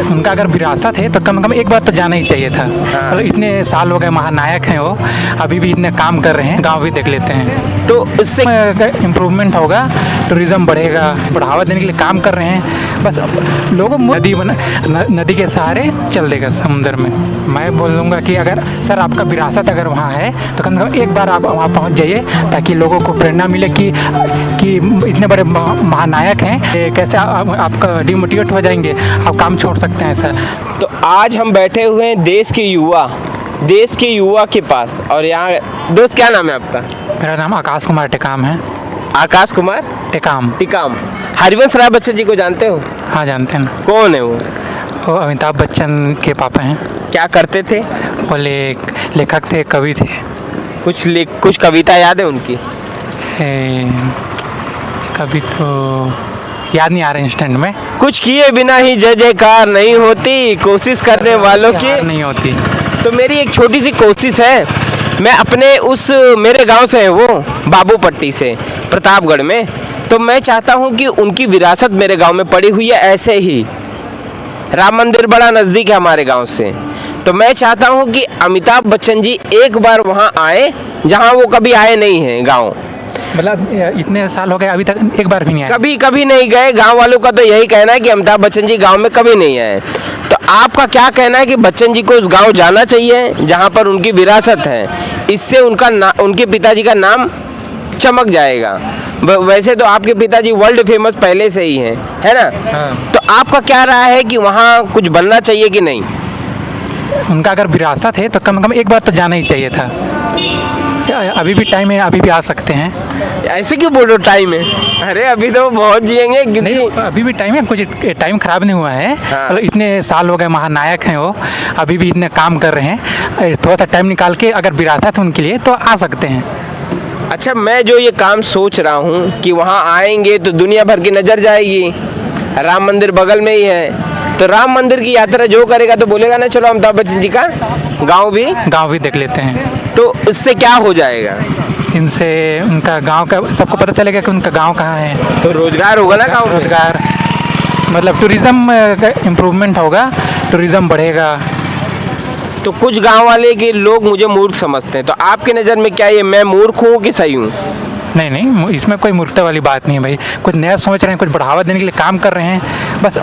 उनका अगर विरासत है तो कम से कम एक बार तो जाना ही चाहिए था। मतलब इतने साल हो गए, महानायक हैं वो, अभी भी इतने काम कर रहे हैं, गांव भी देख लेते हैं तो इससे इम्प्रूवमेंट होगा, टूरिज़्म बढ़ेगा, बढ़ावा देने के लिए काम कर रहे हैं। बस लोगों नदी के सहारे चल देगा समुद्र में। मैं बोलूँगा कि अगर सर आपका विरासत अगर वहाँ है तो कम से कम एक बार आप वहाँ पहुँच जाइए, ताकि लोगों को प्रेरणा मिले कि इतने बड़े महानायक हैं, कैसे आपका डिमोटिवेट हो जाएंगे, आप काम छोड़ सकते हैं सर। तो आज हम बैठे हुए हैं देश के युवा के पास, और यहाँ दोस्त क्या नाम है आपका? मेरा नाम आकाश कुमार टेकाम है। आकाश कुमार टेकाम। हरिवंश राय बच्चन जी को जानते हो? हाँ जानते हैं। कौन है वो? अमिताभ बच्चन के पापा हैं। क्या करते थे? वो लेखक थे, कवि थे। कुछ कविता याद है उनकी? कभी तो याद नहीं आ रहा इंस्टेंट में। कुछ किए बिना ही जय जयकार नहीं होती, कोशिश करने वालों की नहीं होती। तो मेरी एक छोटी सी कोशिश है, मैं अपने मेरे गांव से है वो, बाबूपट्टी से, प्रतापगढ़ में, तो मैं चाहता हूं कि उनकी विरासत मेरे गांव में पड़ी हुई है। ऐसे ही राम मंदिर बड़ा नज़दीक है हमारे गांव से, तो मैं चाहता हूं कि अमिताभ बच्चन जी एक बार वहां आए जहां वो कभी आए नहीं हैं गांव। मतलब इतने साल हो गए अभी तक एक बार भी नहीं आए? कभी नहीं गए। गांव वालों का तो यही कहना है कि अमिताभ बच्चन जी गांव में कभी नहीं आए। तो आपका क्या कहना है कि बच्चन जी को उस गांव जाना चाहिए जहां पर उनकी विरासत है? इससे उनके पिताजी का नाम चमक जाएगा। वैसे तो आपके पिताजी वर्ल्ड फेमस पहले से ही हैं, है ना? हाँ। तो आपका क्या राय है कि वहाँ कुछ बनना चाहिए कि नहीं? उनका अगर विरासत है तो कम से कम एक बार तो जाना ही चाहिए था। अभी भी टाइम है, अभी भी आ सकते हैं। ऐसे क्यों बोल रहे हो टाइम है? अरे अभी तो बहुत जिएंगे। नहीं, अभी भी टाइम है, कुछ टाइम खराब नहीं हुआ है। हाँ। मतलब इतने साल हो गए, महानायक हैं वो, अभी भी इतने काम कर रहे हैं। थोड़ा सा टाइम निकाल के अगर विरासत है उनके लिए तो आ सकते हैं। अच्छा, मैं जो ये काम सोच रहा हूँ कि वहाँ आएंगे तो दुनिया भर की नज़र जाएगी, राम मंदिर बगल में ही है, तो राम मंदिर की यात्रा जो करेगा तो बोलेगा ना चलो अमिताभ बच्चन जी का गांव भी देख लेते हैं। तो इससे क्या हो जाएगा? इनसे उनका गांव का सबको पता चलेगा कि उनका गांव कहाँ है। तो रोजगार होगा ना गांव में? रोजगार मतलब टूरिज़्म का इम्प्रूवमेंट होगा, टूरिज़्म बढ़ेगा। तो कुछ गांव वाले के लोग मुझे मूर्ख समझते हैं, तो आपकी नज़र में क्या ये मैं मूर्ख हूँ कि सही हूँ? नहीं, इसमें कोई मूर्खता वाली बात नहीं है भाई। कुछ नया सोच रहे हैं, कुछ बढ़ावा देने के लिए काम कर रहे हैं। बस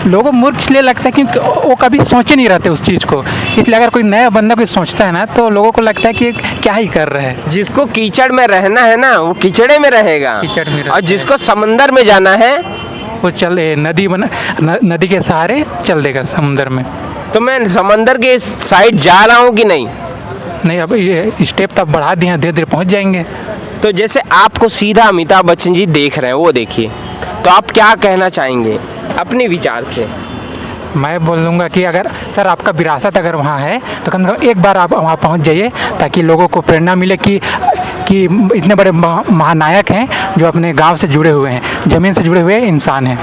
लोगों को मूर्ख इसलिए लगता है क्योंकि वो कभी सोचे नहीं रहते उस चीज़ को। इसलिए अगर कोई नया बंदा कोई सोचता है ना तो लोगों को लगता है कि क्या ही कर रहा है। जिसको कीचड़ में रहना है ना वो कीचड़े में रहेगा, कीचड़ में, और जिसको समंदर में जाना है वो नदी के सहारे चल देगा समुद्र में। तो मैं समंदर के साइड जा रहा हूँ कि नहीं? नहीं, अब ये स्टेप तब बढ़ा दिए, धीरे धीरे पहुँच जाएंगे। तो जैसे आपको सीधा अमिताभ बच्चन जी देख रहे हैं, वो देखिए, तो आप क्या कहना चाहेंगे अपने विचार से? मैं बोलूँगा कि अगर सर आपका विरासत अगर वहाँ है तो कम से कम एक बार आप वहाँ पहुँच जाइए, ताकि लोगों को प्रेरणा मिले कि इतने बड़े महानायक हैं जो अपने गांव से जुड़े हुए हैं, ज़मीन से जुड़े हुए इंसान हैं।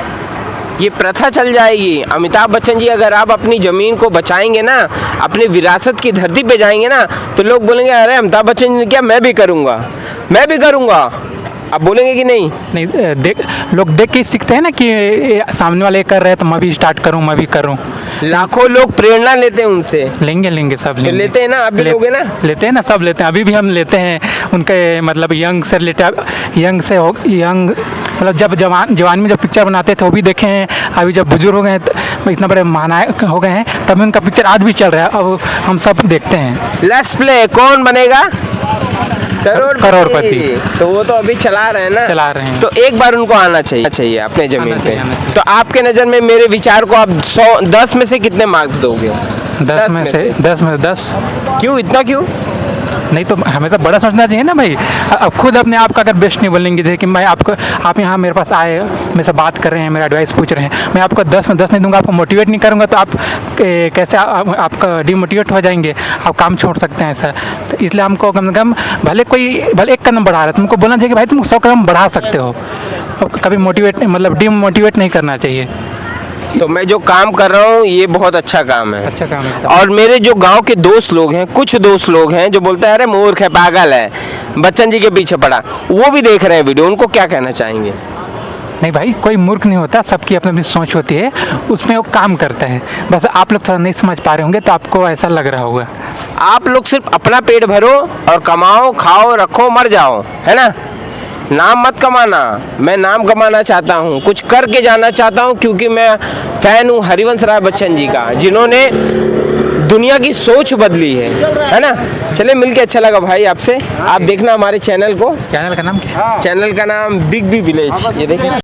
ये प्रथा चल जाएगी। अमिताभ बच्चन जी अगर आप अपनी ज़मीन को बचाएंगे ना, अपनी विरासत की धरती पे जाएंगे ना, तो लोग बोलेंगे अरे अमिताभ बच्चन जी क्या, मैं भी करूँगा। आप बोलेंगे कि नहीं? नहीं, लोग देख के सीखते हैं ना कि सामने वाले कर रहे हैं तो मैं भी स्टार्ट करूँ, मैं भी करूँ। लाखों लोग प्रेरणा लेते हैं उनसे। लेंगे सब लेंगे। लेते हैं ना, आप भी लोगे ना? लेते हैं ना, सब लेते हैं। अभी भी हम लेते हैं उनके, मतलब यंग मतलब जब जवान में जब पिक्चर बनाते थे वो भी देखे हैं। अभी जब बुजुर्ग हो गए हैं, इतना बड़े महानायक हो गए हैं, तब उनका पिक्चर आज भी चल रहा है, अब हम सब देखते हैं। लेट्स प्ले कौन बनेगा करोड़पति। तो वो तो अभी चला रहे हैं। तो एक बार उनको आना चाहिए अपने जमीन पे। तो आपके नज़र में मेरे विचार को आप 10 में से कितने मार्क्स दोगे? 10 में से 10। क्यों, इतना क्यों? नहीं तो हमेशा बड़ा सोचना चाहिए ना भाई। अब खुद अपने आप का अगर बेस्ट नहीं बोलेंगे, जैसे कि आप यहाँ मेरे पास आए, मेरे से बात कर रहे हैं, मेरा एडवाइस पूछ रहे हैं, मैं आपको 10 में 10 नहीं दूंगा, आपको मोटिवेट नहीं करूँगा तो आप कैसे आपका डिमोटिवेट हो जाएंगे, आप काम छोड़ सकते हैं सर। तो इसलिए हमको कम से कम भले एक कदम बढ़ा रहा है, तुमको बोलना चाहिए कि भाई तुम 100 कदम बढ़ा सकते हो। कभी डिमोटिवेट नहीं करना चाहिए। तो मैं जो काम कर रहा हूँ ये बहुत अच्छा काम है। अच्छा काम है। और मेरे जो गांव के दोस्त लोग हैं, कुछ दोस्त लोग हैं जो बोलते हैं अरे मूर्ख है, पागल है, बच्चन जी के पीछे पड़ा, वो भी देख रहे हैं वीडियो, उनको क्या कहना चाहेंगे? नहीं भाई, कोई मूर्ख नहीं होता, सबकी अपनी अपनी सोच होती है, उसमें वो काम करता है। बस आप लोग थोड़ा नहीं समझ पा रहे होंगे तो आपको ऐसा लग रहा होगा। आप लोग सिर्फ अपना पेट भरो और कमाओ, खाओ, रखो, मर जाओ, है ना। नाम मत कमाना। मैं नाम कमाना चाहता हूँ, कुछ करके जाना चाहता हूँ, क्योंकि मैं फैन हूँ हरिवंश राय बच्चन जी का, जिन्होंने दुनिया की सोच बदली है ना। चले मिलके अच्छा लगा भाई आपसे। आप देखना हमारे चैनल को। चैनल का नाम क्या है? चैनल का नाम बिग बी विलेज, ये देखिए।